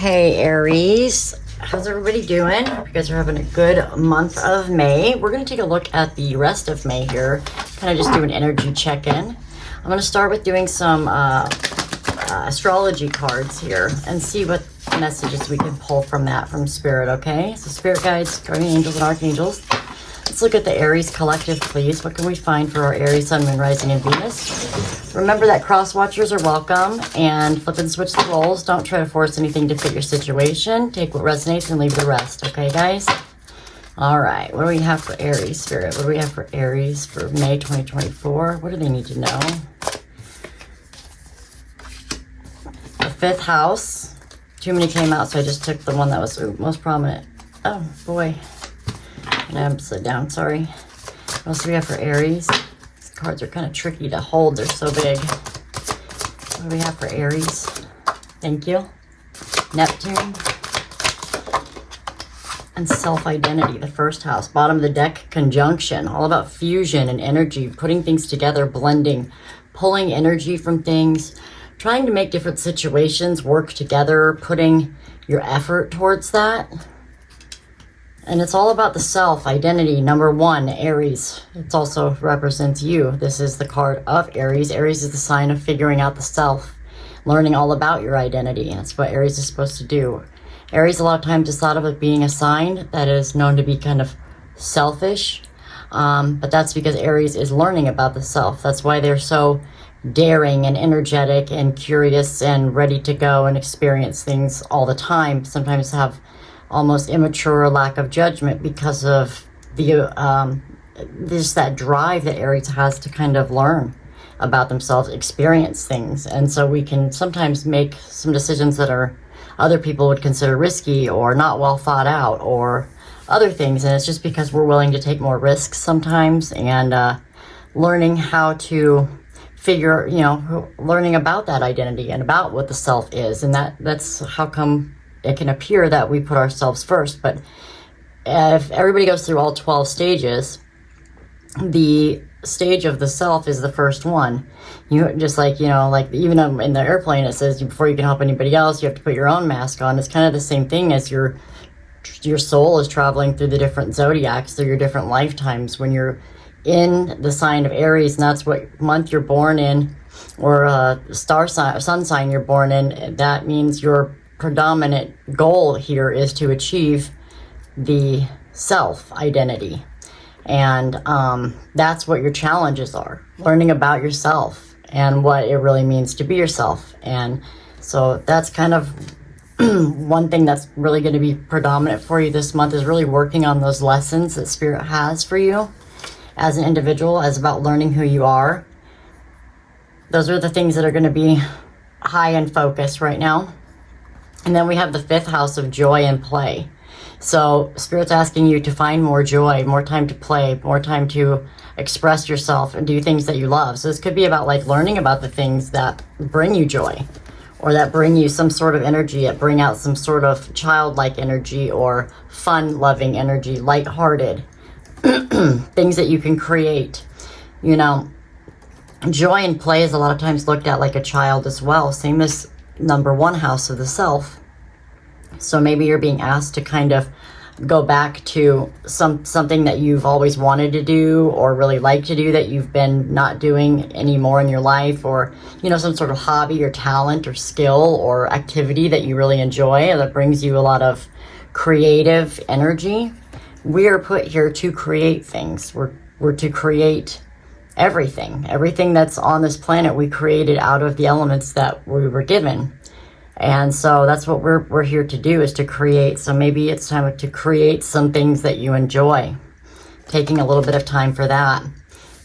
Hey Aries, how's everybody doing? You guys are having a good month of May. We're going to take a look at the rest of May here, kind of just do an energy check-in. I'm going to start with doing some astrology cards here and see what messages we can pull from that from Spirit, okay? So Spirit guides, guardian angels, and archangels. Let's look at the Aries collective, please. What can we find for our Aries, Sun, Moon, Rising, and Venus? Remember that cross watchers are welcome, and flip and switch the roles. Don't try to force anything to fit your situation. Take what resonates and leave the rest, okay, guys? All right, what do we have for Aries, Spirit? What do we have for Aries for May 2024? What do they need to know? The fifth house. Too many came out, so I just took the one that was most prominent. Oh, boy. And I'm upside down, sorry. What else do we have for Aries? These cards are kind of tricky to hold. They're so big. What do we have for Aries? Thank you. Neptune. And self-identity, the first house. Bottom of the deck, conjunction. All about fusion and energy, putting things together, blending, pulling energy from things, trying to make different situations work together, putting your effort towards that. And it's all about the self, identity, number one, Aries. It also represents you. This is the card of Aries. Aries is the sign of figuring out the self, learning all about your identity. And that's what Aries is supposed to do. Aries, a lot of times, is thought of as being a sign that is known to be kind of selfish. But that's because Aries is learning about the self. That's why they're so daring and energetic and curious and ready to go and experience things all the time. Sometimes have almost immature lack of judgment because of the just that drive that Aries has to kind of learn about themselves, experience things. And so we can sometimes make some decisions that are other people would consider risky or not well thought out or other things. And it's just because we're willing to take more risks sometimes and learning how to figure, learning about that identity and about what the self is. And that's how come it can appear that we put ourselves first. But if everybody goes through all 12 stages, the stage of the self is the first one. You just like even in the airplane, it says before you can help anybody else, you have to put your own mask on. It's kind of the same thing as your soul is traveling through the different zodiacs, through your different lifetimes. When you're in the sign of Aries, and that's what month you're born in, or star sign, sun sign you're born in, that means your predominant goal here is to achieve the self identity. And that's what your challenges are, learning about yourself and what it really means to be yourself. And so that's kind of one thing that's really going to be predominant for you this month, is really working on those lessons that Spirit has for you as an individual, as about learning who you are. Those are the things that are going to be high in focus right now. And then we have the fifth house of joy and play. So Spirit's asking you to find more joy, more time to play, more time to express yourself and do things that you love. So this could be about learning about the things that bring you joy, or that bring you some sort of energy, that bring out some sort of childlike energy or fun-loving energy, lighthearted, things that you can create. Joy and play is a lot of times looked at like a child as well, same as number one house of the self. So maybe you're being asked to kind of go back to something that you've always wanted to do or really like to do that you've been not doing anymore in your life, or some sort of hobby or talent or skill or activity that you really enjoy or that brings you a lot of creative energy. We are put here to create things. We're to create everything that's on this planet. We created out of the elements that we were given. And so that's what we're here to do, is to create. So maybe it's time to create some things that you enjoy, taking a little bit of time for that.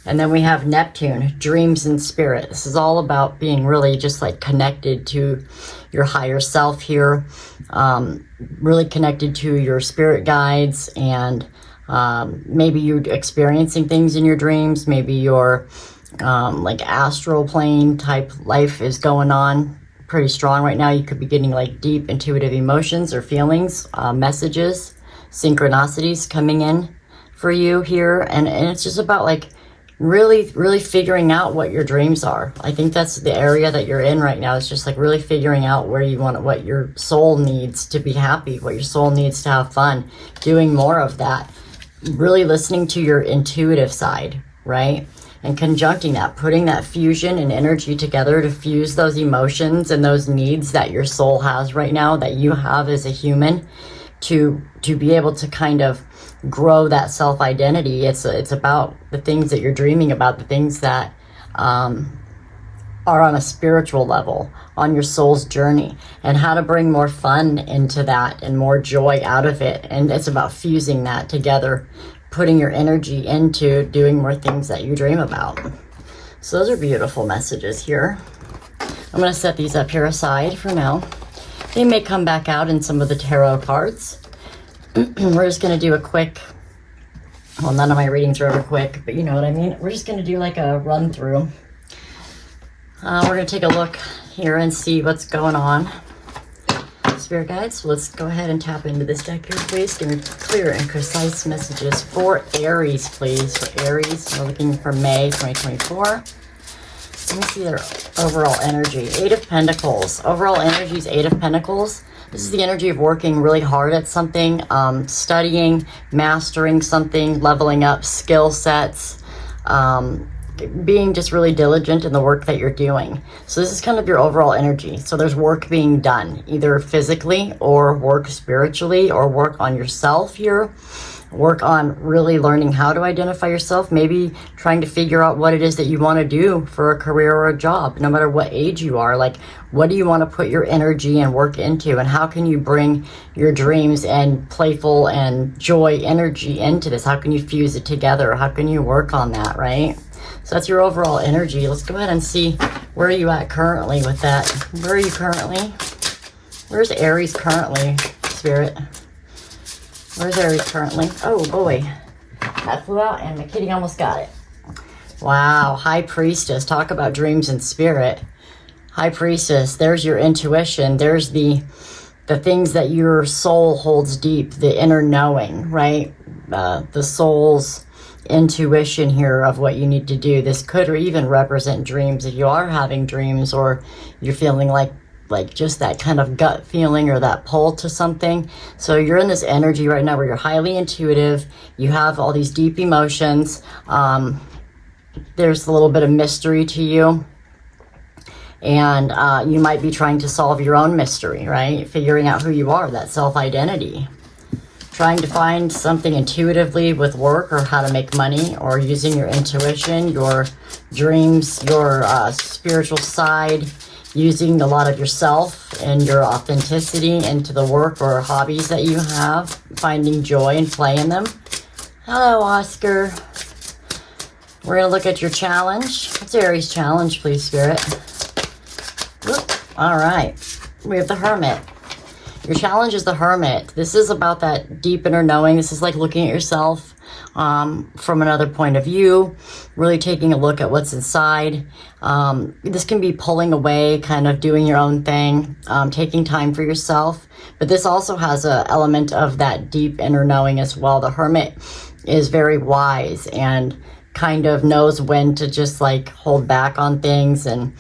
And then we have Neptune, dreams and spirit. This is all about being really just connected to your higher self here, really connected to your spirit guides, and maybe you're experiencing things in your dreams. Maybe your astral plane type life is going on pretty strong right now. You could be getting deep intuitive emotions or feelings, messages, synchronicities coming in for you here. And it's just about really figuring out what your dreams are. I think that's the area that you're in right now. It's just like really figuring out where you want, what your soul needs to be happy, what your soul needs to have fun, doing more of that, really listening to your intuitive side, right? And conjuncting that, putting that fusion and energy together to fuse those emotions and those needs that your soul has right now, that you have as a human, to be able to kind of grow that self-identity. It's about the things that you're dreaming about, the things that are on a spiritual level, on your soul's journey, and how to bring more fun into that and more joy out of it. And it's about fusing that together, putting your energy into doing more things that you dream about. So those are beautiful messages here. I'm going to set these up here aside for now. They may come back out in some of the tarot cards. We're just going to do a quick, well, none of my readings are ever quick, but you know what I mean. We're just going to do like a run through. We're going to take a look here and see what's going on. Spirit guides, let's go ahead and tap into this deck here, please. Give me clear and concise messages for Aries, please. For Aries, we're looking for May 2024. Let me see their overall energy. Eight of Pentacles. Overall energy is Eight of Pentacles. This is the energy of working really hard at something, studying, mastering something, leveling up skill sets, being just really diligent in the work that you're doing. So this is kind of your overall energy. So there's work being done, either physically or work spiritually, or work on yourself here. Work on really learning how to identify yourself, maybe trying to figure out what it is that you want to do for a career or a job, no matter what age you are. Like, what do you want to put your energy and work into, and how can you bring your dreams and playful and joy energy into this? How can you fuse it together? How can you work on that, right? So that's your overall energy. Let's go ahead and see, where are you at currently with that? Where are you currently? Where's Aries currently, Spirit? Where's Aries currently? Oh boy, that flew out and my kitty almost got it. Wow, High Priestess. Talk about dreams and spirit. High Priestess, there's your intuition. There's the things that your soul holds deep, the inner knowing, right? The soul's intuition here of what you need to do. This could even represent dreams if you are having dreams, or you're feeling like just that kind of gut feeling or that pull to something. So you're in this energy right now where you're highly intuitive. You have all these deep emotions. There's a little bit of mystery to you. And you might be trying to solve your own mystery, right? Figuring out who you are, that self-identity. Trying to find something intuitively with work, or how to make money, or using your intuition, your dreams, your spiritual side, using a lot of yourself and your authenticity into the work or hobbies that you have, finding joy and play in them. Hello, Oscar. We're going to look at your challenge. What's Aries' challenge, please, Spirit? Whoop. All right. We have the Hermit. Your challenge is the Hermit. This is about that deep inner knowing. This is like looking at yourself from another point of view, really taking a look at what's inside. This can be pulling away, kind of doing your own thing, taking time for yourself. But this also has an element of that deep inner knowing as well. The Hermit is very wise and kind of knows when to just like hold back on things. And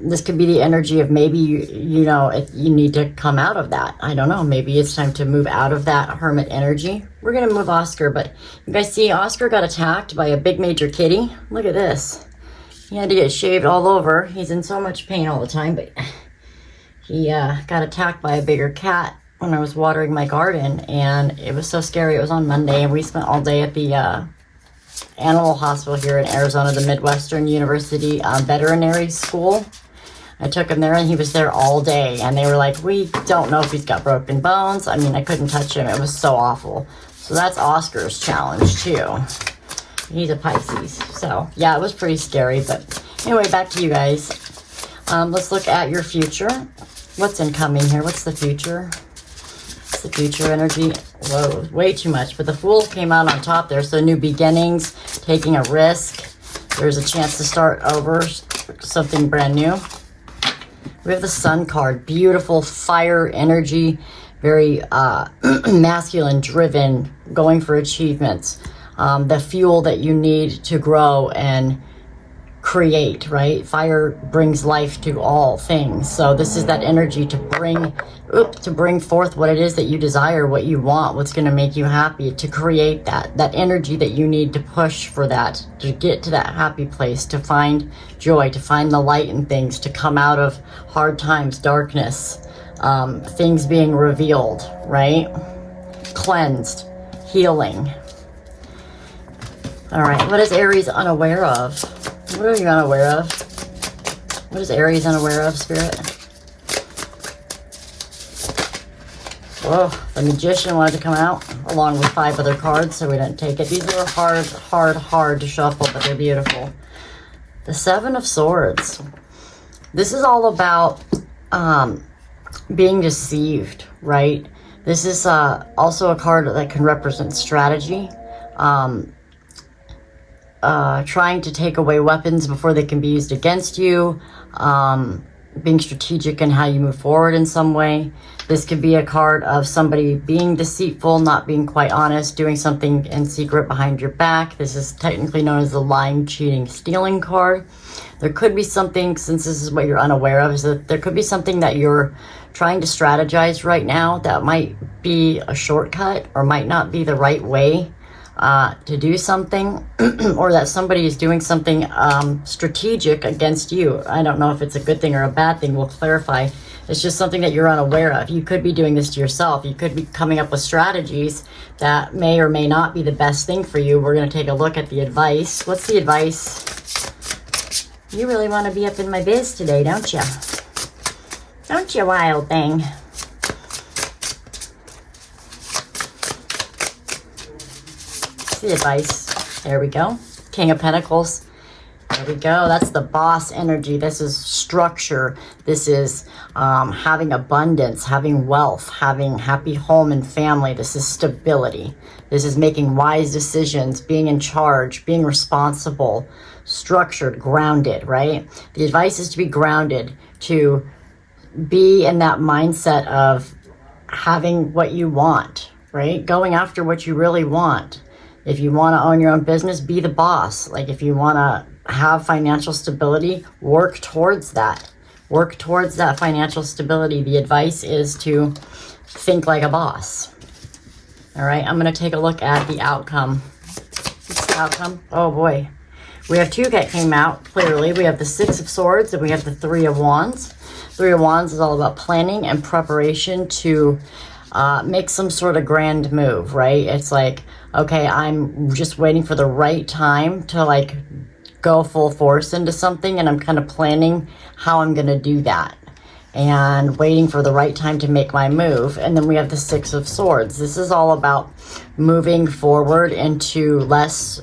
this could be the energy of maybe, you know, if you need to come out of that. I don't know. Maybe it's time to move out of that Hermit energy. We're going to move Oscar, but you guys see Oscar got attacked by a big major kitty. Look at this. He had to get shaved all over. He's in so much pain all the time, but he got attacked by a bigger cat when I was watering my garden, and it was so scary. It was on Monday, and we spent all day at the animal hospital here in Arizona, the Midwestern University Veterinary School. I took him there, and he was there all day, and they were like, we don't know if he's got broken bones. I mean, I couldn't touch him. It was so awful. So that's Oscar's challenge too. He's a Pisces. So yeah, it was pretty scary, but anyway, back to you guys. Let's look at your future. What's incoming here? What's the future? What's the future energy? Whoa, way too much. But the Fool came out on top there. So new beginnings, taking a risk. There's a chance to start over, something brand new. We have the Sun card. Beautiful fire energy. Very masculine, driven, going for achievements. the fuel that you need to grow and create, right? Fire brings life to all things. So this is that energy to bring forth what it is that you desire, what you want, what's going to make you happy, to create that energy that you need to push for that, to get to that happy place, to find joy, to find the light in things, to come out of hard times, darkness, things being revealed, right? Cleansed, healing. All right, what is Aries unaware of? What are you unaware of? What is Aries unaware of, Spirit? Whoa, the Magician wanted to come out along with 5 other cards, so we didn't take it. These are hard to shuffle, but they're beautiful. The 7 of Swords. This is all about being deceived, right? This is also a card that can represent strategy. Trying to take away weapons before they can be used against you, being strategic in how you move forward in some way. This could be a card of somebody being deceitful, not being quite honest, doing something in secret behind your back. This is technically known as the lying, cheating, stealing card. There could be something, since this is what you're unaware of, is that there could be something that you're trying to strategize right now that might be a shortcut or might not be the right way to do something, or that somebody is doing something strategic against you. I don't know if it's a good thing or a bad thing. We'll clarify. It's just something that you're unaware of. You could be doing this to yourself. You could be coming up with strategies that may or may not be the best thing for you. We're going to take a look at the advice. What's the advice? You really want to be up in my biz today, don't you? Don't you, wild thing? The advice. There we go. King of Pentacles. There we go. That's the boss energy. This is structure. This is having abundance, having wealth, having happy home and family. This is stability. This is making wise decisions, being in charge, being responsible, structured, grounded, right? The advice is to be grounded, to be in that mindset of having what you want, right? Going after what you really want. If you want to own your own business, be the boss. Like, if you want to have financial stability, work towards that. Work towards that financial stability. The advice is to think like a boss. All right, I'm going to take a look at the outcome. What's the outcome? Oh boy. We have 2 that came out clearly. We have the 6 of Swords and we have the 3 of Wands. 3 of Wands is all about planning and preparation to make some sort of grand move, right? It's like, okay, I'm just waiting for the right time to like go full force into something, and I'm kind of planning how I'm going to do that and waiting for the right time to make my move. And then we have the 6 of Swords. This is all about moving forward into less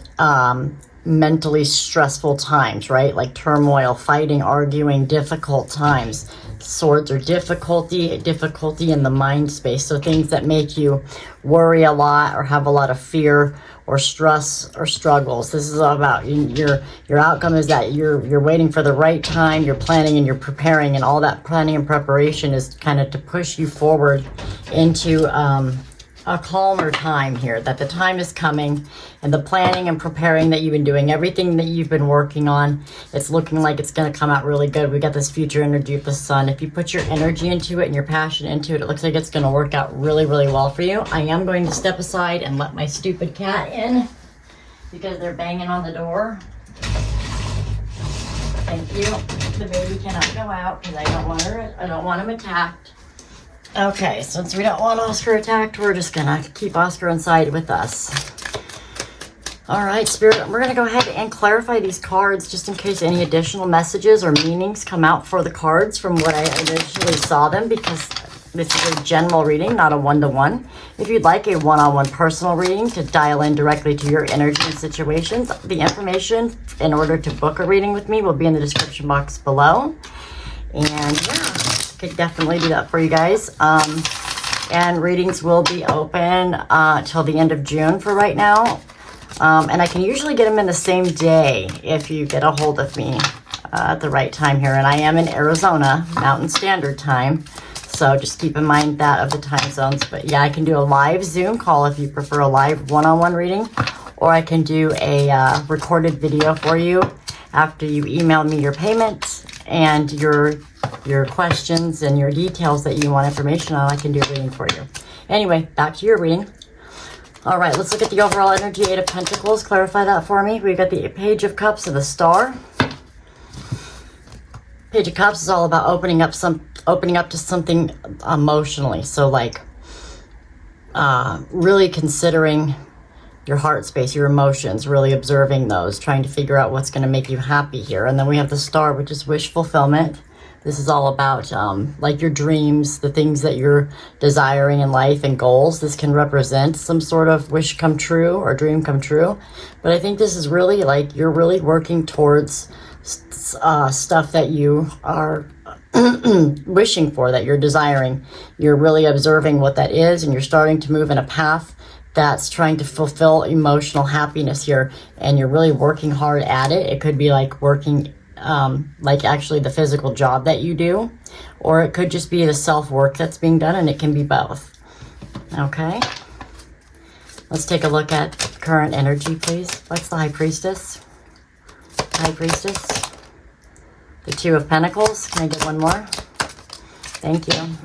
mentally stressful times, right? Like turmoil, fighting, arguing, difficult times. Swords are difficulty in the mind space. So things that make you worry a lot or have a lot of fear or stress or struggles. This is all about your outcome is that you're waiting for the right time, you're planning and you're preparing, and all that planning and preparation is kind of to push you forward into a calmer time here, that the time is coming, and the planning and preparing that you've been doing, everything that you've been working on, it's looking like it's going to come out really good. We got this future energy of the sun. If you put your energy into it and your passion into it, it looks like it's going to work out really, really well for you. I am going to step aside and let my stupid cat in because they're banging on the door. Thank you. The baby cannot go out because I don't want him attacked. Okay, since we don't want Oscar attacked, we're just gonna keep Oscar inside with us. All right, Spirit, we're gonna go ahead and clarify these cards just in case any additional messages or meanings come out for the cards from what I initially saw them, because this is a general reading, not a one-to-one. If you'd like a one-on-one personal reading to dial in directly to your energy and situations, the information in order to book a reading with me will be in the description box below. And yeah, could definitely do that for you guys. And readings will be open till the end of June for right now. And I can usually get them in the same day if you get a hold of me at the right time here. And I am in Arizona, Mountain Standard Time. So just keep in mind that of the time zones. But yeah, I can do a live Zoom call if you prefer a live one-on-one reading. or I can do a recorded video for you after you email me your payment and your questions and your details that you want information on. I can do a reading for you. Anyway, back to your reading. All right, let's look at the overall energy. Eight of Pentacles. Clarify that for me. We've got the Page of Cups and the Star. Page of Cups is all about opening up to something emotionally. So like really considering your heart space, your emotions, really observing those, trying to figure out what's going to make you happy here. And then we have the Star, which is wish fulfillment. This is all about like your dreams, the things that you're desiring in life and goals. This can represent some sort of wish come true or dream come true. But I think this is really like you're really working towards stuff that you are wishing for, that you're desiring. You're really observing what that is, and you're starting to move in a path that's trying to fulfill emotional happiness here, and you're really working hard at it. It could be like working like actually the physical job that you do, or it could just be the self-work that's being done, and it can be both. Okay, let's take a look at current energy, please. What's the High Priestess? High Priestess. The Two of Pentacles. Can I get one more? Thank you.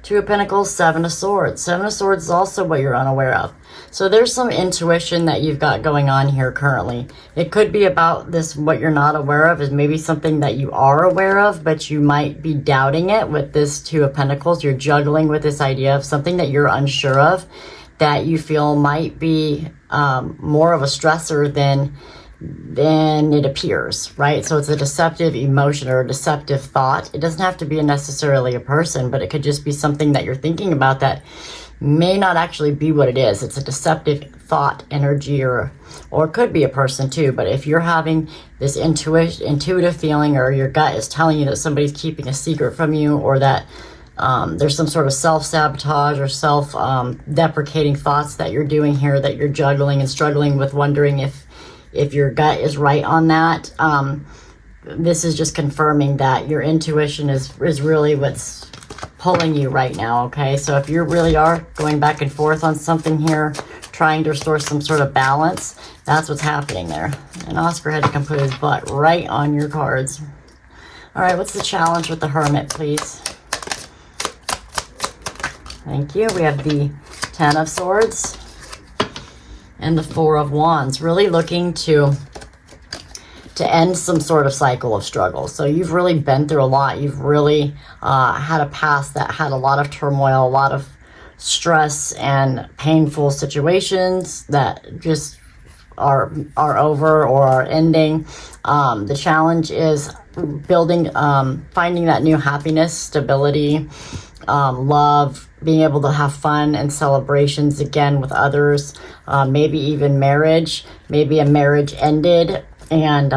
Two of Pentacles, Seven of Swords. Seven of Swords is also what you're unaware of. So there's some intuition that you've got going on here currently. It could be about this, what you're not aware of is maybe something that you are aware of, but you might be doubting it with this Two of Pentacles. You're juggling with this idea of something that you're unsure of, that you feel might be more of a stressor than it appears, right? So it's a deceptive emotion or a deceptive thought. It doesn't have to be necessarily a person, but it could just be something that you're thinking about that may not actually be what it is. It's a deceptive thought, energy, or it could be a person too. But if you're having this intuitive feeling, or your gut is telling you that somebody's keeping a secret from you, or that there's some sort of self-sabotage or self-deprecating thoughts that you're doing here, that you're juggling and struggling with, wondering if your gut is right on that, this is just confirming that your intuition is really what's pulling you right now, okay? So if you really are going back and forth on something here, trying to restore some sort of balance, that's what's happening there. And Oscar had to come put his butt right on your cards. All right, what's the challenge with the Hermit, please? Thank you. We have the Ten of Swords and the Four of Wands, really looking to end some sort of cycle of struggle. So you've really been through a lot. You've really had a past that had a lot of turmoil, a lot of stress and painful situations that just are over or are ending. The challenge is building, finding that new happiness, stability, love, being able to have fun and celebrations again with others, maybe even marriage. Maybe a marriage ended, and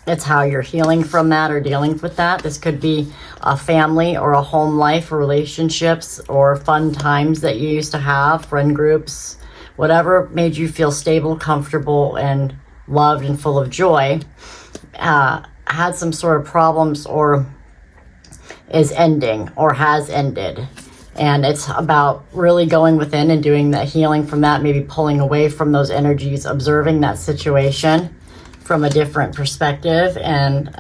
it's how you're healing from that or dealing with that. This could be a family or a home life or relationships or fun times that you used to have, friend groups, whatever made you feel stable, comfortable, and loved and full of joy, had some sort of problems or is ending or has ended. And it's about really going within and doing the healing from that, maybe pulling away from those energies, observing that situation from a different perspective, and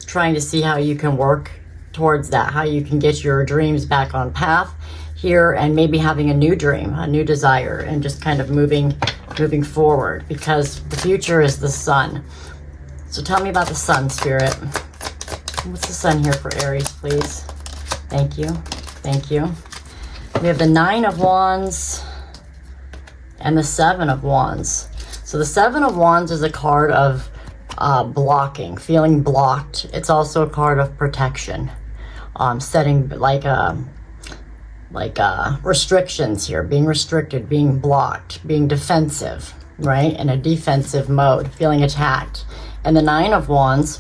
trying to see how you can work towards that, how you can get your dreams back on path here, and maybe having a new dream, a new desire, and just kind of moving forward, because the future is the sun. So tell me about the sun, Spirit. What's the sun here for Aries, please? Thank you. Thank you. We have the Nine of Wands and the Seven of Wands. So the Seven of Wands is a card of blocking, feeling blocked. It's also a card of protection, setting like restrictions here, being restricted, being blocked, being defensive, right? In a defensive mode, feeling attacked. And the Nine of Wands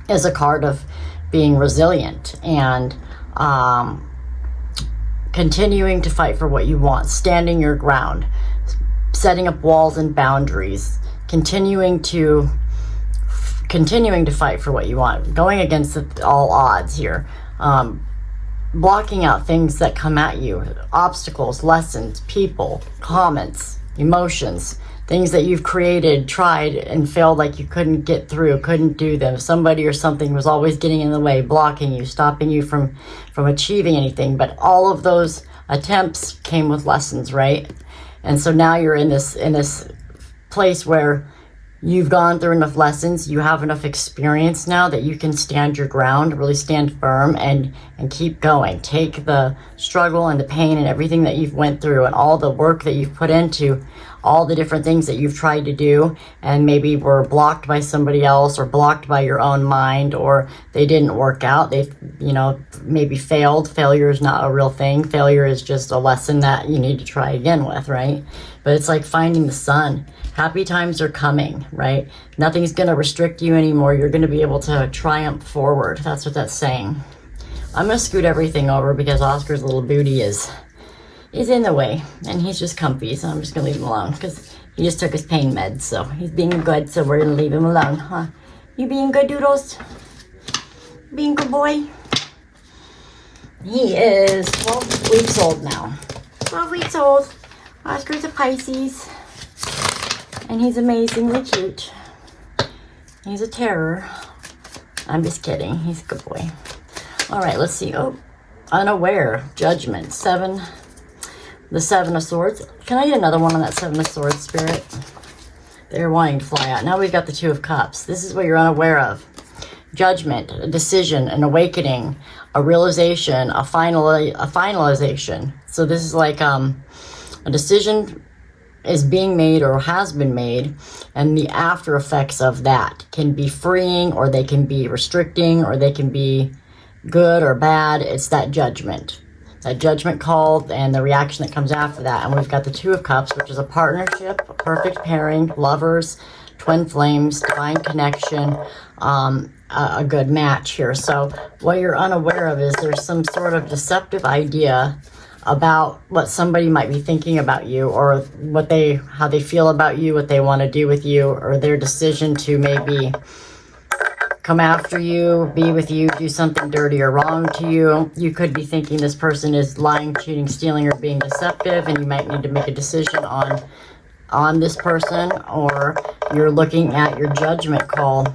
is a card of being resilient and continuing to fight for what you want, standing your ground, setting up walls and boundaries, continuing to fight for what you want, going against all odds here, blocking out things that come at you, obstacles, lessons, people, comments, emotions, things that you've created, tried, and felt like you couldn't get through, couldn't do them. Somebody or something was always getting in the way, blocking you, stopping you from achieving anything. But all of those attempts came with lessons, right? And so now you're in this place where you've gone through enough lessons, you have enough experience now that you can stand your ground, really stand firm and keep going. Take the struggle and the pain and everything that you've went through and all the work that you've put into all the different things that you've tried to do and maybe were blocked by somebody else or blocked by your own mind, or they didn't work out. They, maybe failed. Failure is not a real thing. Failure is just a lesson that you need to try again with, right? But it's like finding the sun. Happy times are coming, right? Nothing's going to restrict you anymore. You're going to be able to triumph forward. That's what that's saying. I'm going to scoot everything over because Oscar's little booty is in the way, and he's just comfy, so I'm just going to leave him alone because he just took his pain meds, so he's being good, so we're going to leave him alone, huh? You being good, Doodles? Being good boy? He is 12 weeks old now. 12 weeks old. Oscar's a Pisces. And he's amazingly cute. He's a terror. I'm just kidding. He's a good boy. All right, let's see. Oh, unaware. Judgment. 7. The 7 of Swords. Can I get another one on that 7 of Swords, Spirit? They're wanting to fly out. Now we've got the 2 of Cups. This is what you're unaware of. Judgment, a decision, an awakening, a realization, a finalization. So this is like a decision is being made or has been made, and the after effects of that can be freeing, or they can be restricting, or they can be good or bad. It's that judgment call and the reaction that comes after that. And we've got the 2 of Cups, which is a partnership, a perfect pairing, lovers, twin flames, divine connection, a good match here. So what you're unaware of is there's some sort of deceptive idea about what somebody might be thinking about you, or how they feel about you, what they want to do with you, or their decision to maybe come after you, be with you, do something dirty or wrong to you. You could be thinking this person is lying, cheating, stealing, or being deceptive, and you might need to make a decision on this person, or you're looking at your judgment call,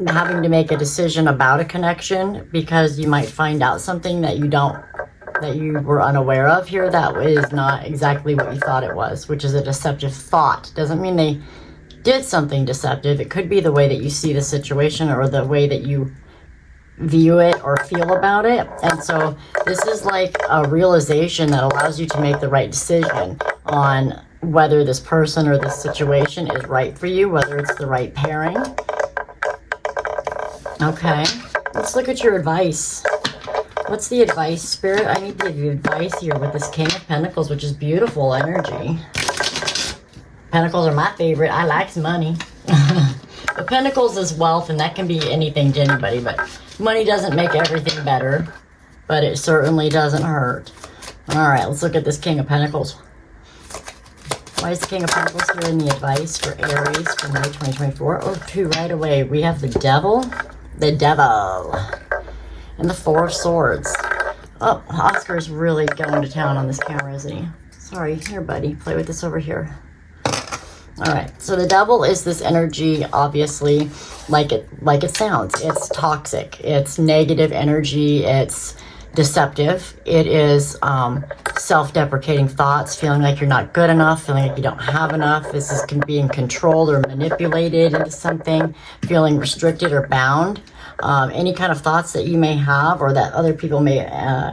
having to make a decision about a connection because you might find out something that you were unaware of here that is not exactly what you thought it was, which is a deceptive thought. Doesn't mean they did something deceptive. It could be the way that you see the situation or the way that you view it or feel about it. And so this is like a realization that allows you to make the right decision on whether this person or this situation is right for you, whether it's the right pairing. Okay, let's look at your advice. What's the advice, Spirit? I need to give you advice here with this King of Pentacles, which is beautiful energy. Pentacles are my favorite. I like money. But Pentacles is wealth, and that can be anything to anybody. But money doesn't make everything better, but it certainly doesn't hurt. All right, let's look at this King of Pentacles. Why is the King of Pentacles here in the advice for Aries for May 2024? Oh, 2 right away. We have the Devil. The Devil. And the 4 of Swords. Oh, Oscar's really going to town on this camera, isn't he? Sorry. Here, buddy. Play with this over here. All right. So the Devil is this energy, obviously, like it sounds. It's toxic. It's negative energy. It's deceptive. It is self-deprecating thoughts, feeling like you're not good enough, feeling like you don't have enough. This is being controlled or manipulated into something, feeling restricted or bound. Any kind of thoughts that you may have or that other people may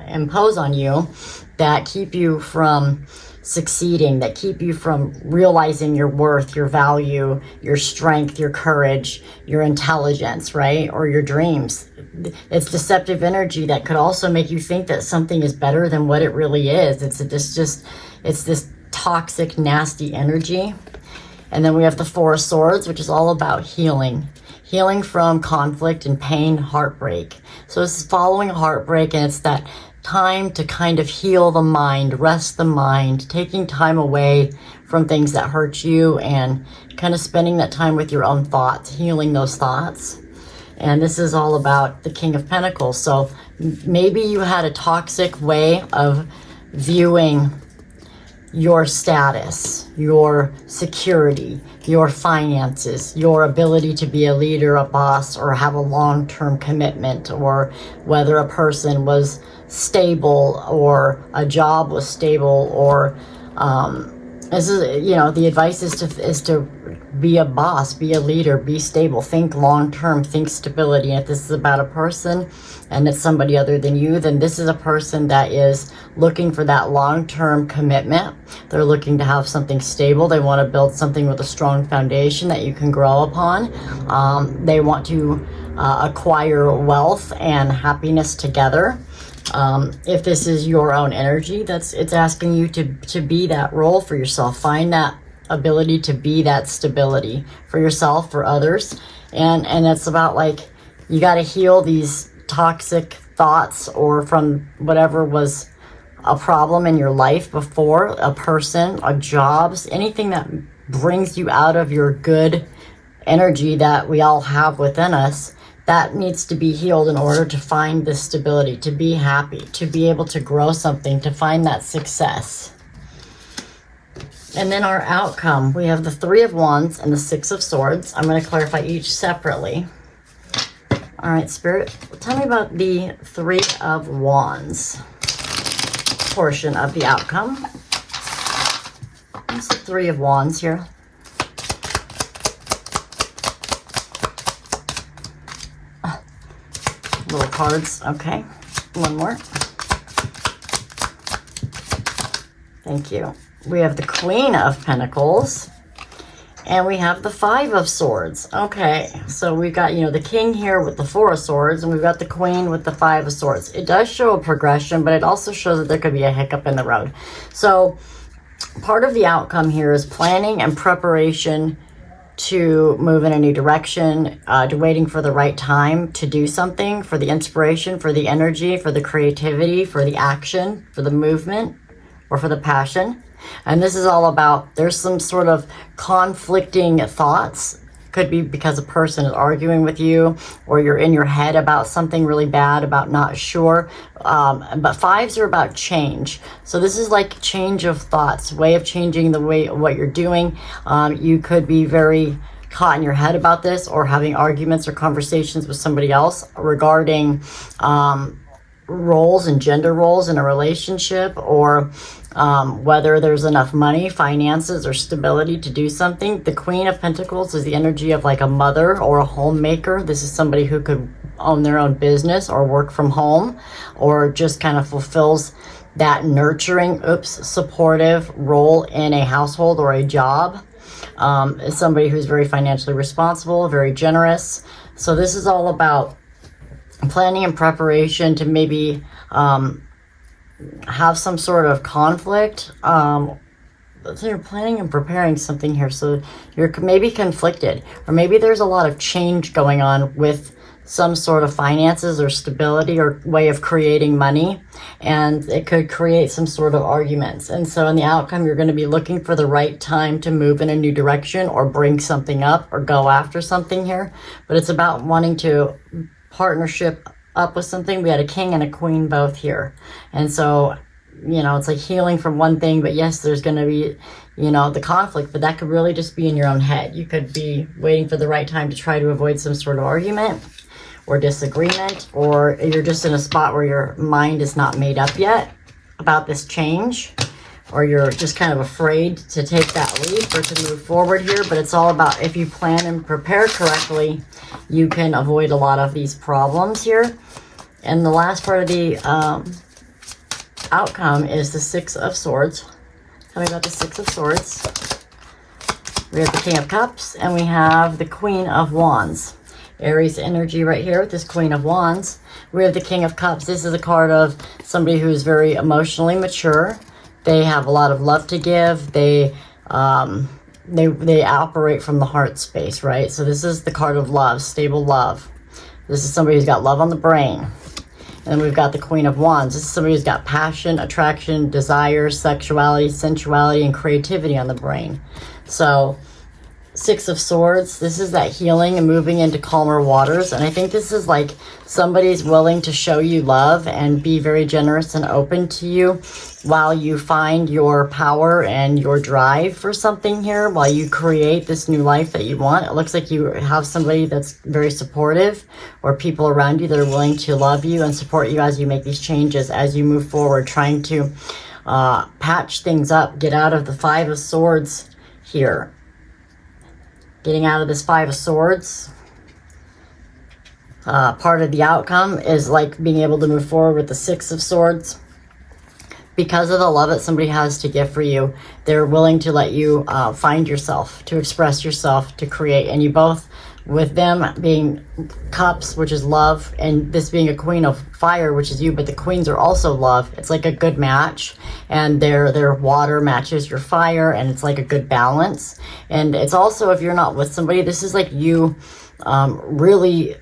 impose on you that keep you from succeeding, that keep you from realizing your worth, your value, your strength, your courage, your intelligence, right? Or your dreams. It's deceptive energy that could also make you think that something is better than what it really is. It's this toxic, nasty energy. And then we have the 4 of Swords, which is all about healing. Healing from conflict and pain, heartbreak. So it's following heartbreak, and it's that time to kind of heal the mind, rest the mind, taking time away from things that hurt you and kind of spending that time with your own thoughts, healing those thoughts. And this is all about the King of Pentacles. So maybe you had a toxic way of viewing your status, your security, your finances, your ability to be a leader, a boss, or have a long-term commitment, or whether a person was stable or a job was stable, or this is, you know, the advice is to be a boss, be a leader, be stable, think long-term, think stability. And if this is about a person and it's somebody other than you, then this is a person that is looking for that long-term commitment. They're looking to have something stable. They want to build something with a strong foundation that you can grow upon. They want to acquire wealth and happiness together. If this is your own energy, it's asking you to be that role for yourself. Find that ability to be that stability for yourself, for others. And it's about, like, you got to heal these toxic thoughts or from whatever was a problem in your life before, a person, a jobs, anything that brings you out of your good energy that we all have within us. That needs to be healed in order to find this stability, to be happy, to be able to grow something, to find that success. And then our outcome, we have the Three of Wands and the Six of Swords. I'm going to clarify each separately. All right, Spirit, tell me about the Three of Wands portion of the outcome. What's the Three of Wands here? Little cards. Okay, one more. Thank you. We have the Queen of Pentacles, and we have the Five of Swords. Okay, so we've got, you know, the King here with the Four of Swords, and we've got the Queen with the Five of Swords. It does show a progression, but it also shows that there could be a hiccup in the road. So part of the outcome here is planning and preparation to move in a new direction, to waiting for the right time to do something, for the inspiration, for the energy, for the creativity, for the action, for the movement, or for the passion. And this is all about, there's some sort of conflicting thoughts. Could be because a person is arguing with you, or you're in your head about something really bad, about not sure. But fives are about change. So this is like change of thoughts, way of changing the way what you're doing. You could be very caught in your head about this, or having arguments or conversations with somebody else regarding roles and gender roles in a relationship, or whether there's enough money, finances, or stability to do something. The Queen of Pentacles is the energy of like a mother or a homemaker. This is somebody who could own their own business or work from home, or just kind of fulfills that nurturing, supportive role in a household or a job. Is somebody who's very financially responsible, very generous. So this is all about planning and preparation to maybe have some sort of conflict. So you're planning and preparing something here, so you're maybe conflicted, or maybe there's a lot of change going on with some sort of finances or stability or way of creating money, and it could create some sort of arguments. And so in the outcome, you're going to be looking for the right time to move in a new direction, or bring something up, or go after something here. But it's about wanting to partnership up with something. We had a King and a Queen both here, and so, you know, it's like healing from one thing, but yes, there's going to be, you know, the conflict, but that could really just be in your own head. You could be waiting for the right time to try to avoid some sort of argument or disagreement, or you're just in a spot where your mind is not made up yet about this change, or you're just kind of afraid to take that leap or to move forward here. But it's all about, if you plan and prepare correctly, you can avoid a lot of these problems here. And the last part of the outcome is the Six of Swords. Tell me about the Six of Swords. We have the King of Cups, and we have the Queen of Wands. Aries energy right here with this Queen of Wands. We have the King of Cups. This is a card of somebody who's very emotionally mature. They have a lot of love to give. They operate from the heart space, right? So this is the card of love, stable love. This is somebody who's got love on the brain. And then we've got the Queen of Wands. This is somebody who's got passion, attraction, desire, sexuality, sensuality, and creativity on the brain. So Six of Swords. This is that healing and moving into calmer waters. And I think this is like somebody's willing to show you love and be very generous and open to you while you find your power and your drive for something here, while you create this new life that you want. It looks like you have somebody that's very supportive, or people around you that are willing to love you and support you as you make these changes, as you move forward, trying to patch things up, get out of the Five of Swords here. Getting out of this Five of Swords, part of the outcome is like being able to move forward with the Six of Swords. Because of the love that somebody has to give for you, they're willing to let you find yourself, to express yourself, to create. And you both, with them being Cups, which is love, and this being a Queen of Fire, which is you, but the Queens are also love. It's like a good match, and their water matches your fire, and it's like a good balance. And it's also, if you're not with somebody, this is like you really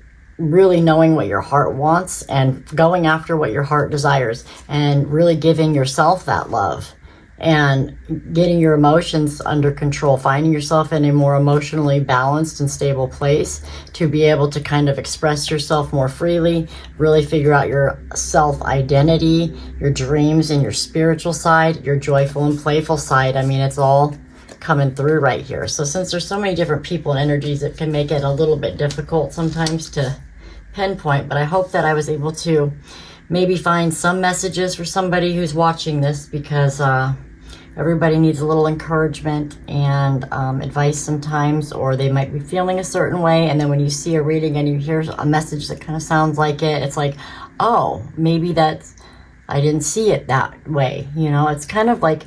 knowing what your heart wants and going after what your heart desires, and really giving yourself that love and getting your emotions under control, finding yourself in a more emotionally balanced and stable place to be able to kind of express yourself more freely, really figure out your self-identity, your dreams and your spiritual side, your joyful and playful side. I mean, it's all coming through right here. So since there's so many different people and energies, it can make it a little bit difficult sometimes to pinpoint, but I hope that I was able to maybe find some messages for somebody who's watching this, because everybody needs a little encouragement and advice sometimes, or they might be feeling a certain way, and then when you see a reading and you hear a message that kind of sounds like it, it's like, oh, maybe I didn't see it that way. You know, it's kind of like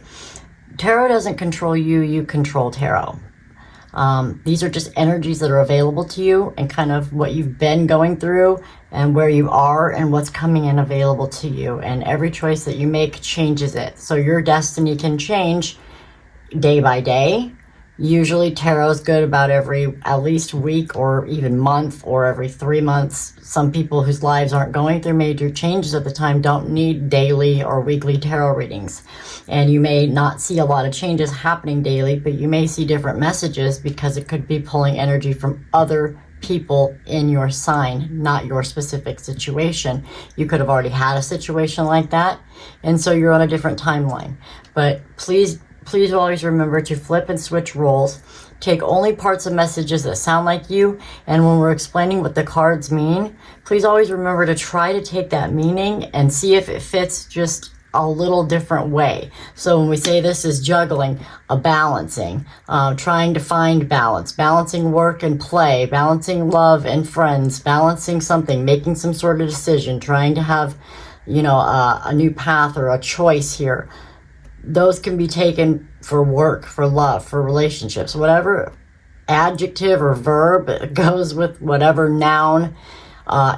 tarot doesn't control you, you control tarot. These are just energies that are available to you, and kind of what you've been going through and where you are and what's coming in available to you. And every choice that you make changes it. So your destiny can change day by day. Usually tarot's good about every at least week or even month, or every 3 months. Some people whose lives aren't going through major changes at the time don't need daily or weekly tarot readings. And you may not see a lot of changes happening daily, but you may see different messages, because it could be pulling energy from other people in your sign, not your specific situation. You could have already had a situation like that, and so you're on a different timeline. But please always remember to flip and switch roles. Take only parts of messages that sound like you, and when we're explaining what the cards mean, please always remember to try to take that meaning and see if it fits just a little different way. So when we say this is juggling, a balancing, trying to find balance, balancing work and play, balancing love and friends, balancing something, making some sort of decision, trying to have, a new path or a choice here. Those can be taken for work, for love, for relationships, whatever adjective or verb goes with whatever noun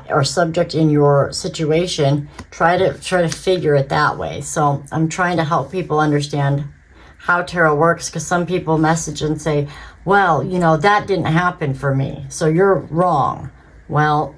or subject in your situation. Try to figure it that way. So I'm trying to help people understand how tarot works, because some people message and say, well, that didn't happen for me, so you're wrong. Well,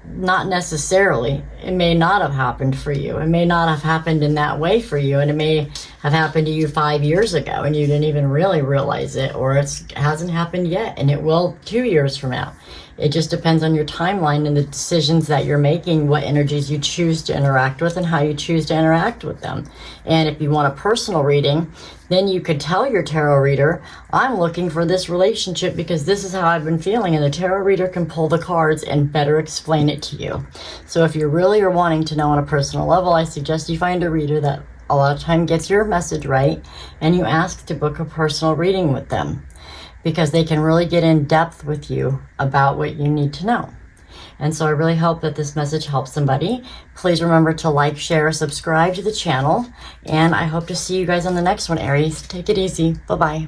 not necessarily. It may not have happened for you. It may not have happened in that way for you, and it may have happened to you 5 years ago and you didn't even really realize it, or it hasn't happened yet and it will 2 years from now. It just depends on your timeline and the decisions that you're making, what energies you choose to interact with and how you choose to interact with them. And if you want a personal reading, then you could tell your tarot reader, I'm looking for this relationship because this is how I've been feeling, and the tarot reader can pull the cards and better explain it to you. So if you really are wanting to know on a personal level, I suggest you find a reader that a lot of time gets your message right, and you ask to book a personal reading with them, because they can really get in depth with you about what you need to know. And so I really hope that this message helps somebody. Please remember to like, share, subscribe to the channel, and I hope to see you guys on the next one, Aries. Take it easy. Bye-bye.